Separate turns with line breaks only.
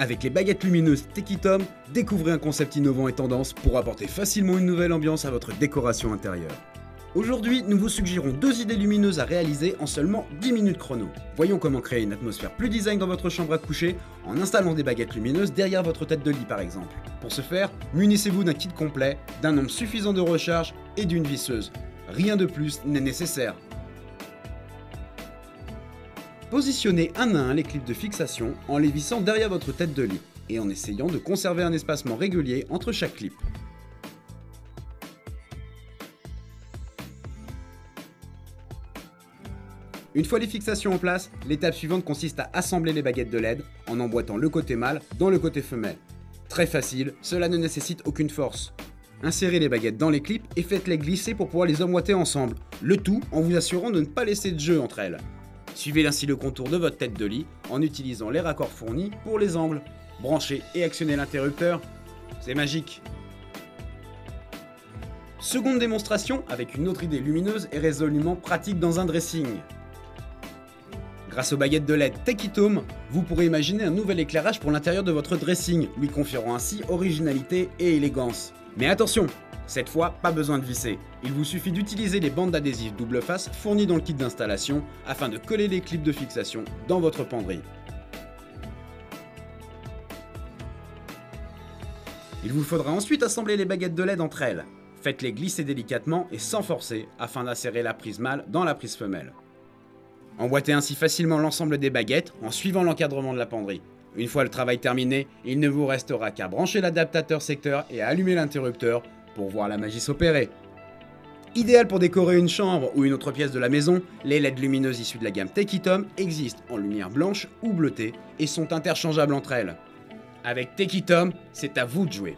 Avec les baguettes lumineuses Techitom, découvrez un concept innovant et tendance pour apporter facilement une nouvelle ambiance à votre décoration intérieure. Aujourd'hui, nous vous suggérons 2 idées lumineuses à réaliser en seulement 10 minutes chrono. Voyons comment créer une atmosphère plus design dans votre chambre à coucher en installant des baguettes lumineuses derrière votre tête de lit par exemple. Pour ce faire, munissez-vous d'un kit complet, d'un nombre suffisant de recharge et d'une visseuse. Rien de plus n'est nécessaire. Positionnez un à un les clips de fixation en les vissant derrière votre tête de lit et en essayant de conserver un espacement régulier entre chaque clip. Une fois les fixations en place, l'étape suivante consiste à assembler les baguettes de LED en emboîtant le côté mâle dans le côté femelle. Très facile, cela ne nécessite aucune force. Insérez les baguettes dans les clips et faites-les glisser pour pouvoir les emboîter ensemble, le tout en vous assurant de ne pas laisser de jeu entre elles. Suivez ainsi le contour de votre tête de lit en utilisant les raccords fournis pour les angles. Branchez et actionnez l'interrupteur, c'est magique. Seconde démonstration avec une autre idée lumineuse et résolument pratique dans un dressing. Grâce aux baguettes de LED Techitom, vous pourrez imaginer un nouvel éclairage pour l'intérieur de votre dressing, lui conférant ainsi originalité et élégance. Mais attention, cette fois, pas besoin de visser. Il vous suffit d'utiliser les bandes adhésives double face fournies dans le kit d'installation afin de coller les clips de fixation dans votre penderie. Il vous faudra ensuite assembler les baguettes de LED entre elles. Faites-les glisser délicatement et sans forcer afin d'insérer la prise mâle dans la prise femelle. Emboîtez ainsi facilement l'ensemble des baguettes en suivant l'encadrement de la penderie. Une fois le travail terminé, il ne vous restera qu'à brancher l'adaptateur secteur et à allumer l'interrupteur pour voir la magie s'opérer. Idéal pour décorer une chambre ou une autre pièce de la maison, les LED lumineuses issues de la gamme Techitom existent en lumière blanche ou bleutée et sont interchangeables entre elles. Avec Techitom, c'est à vous de jouer.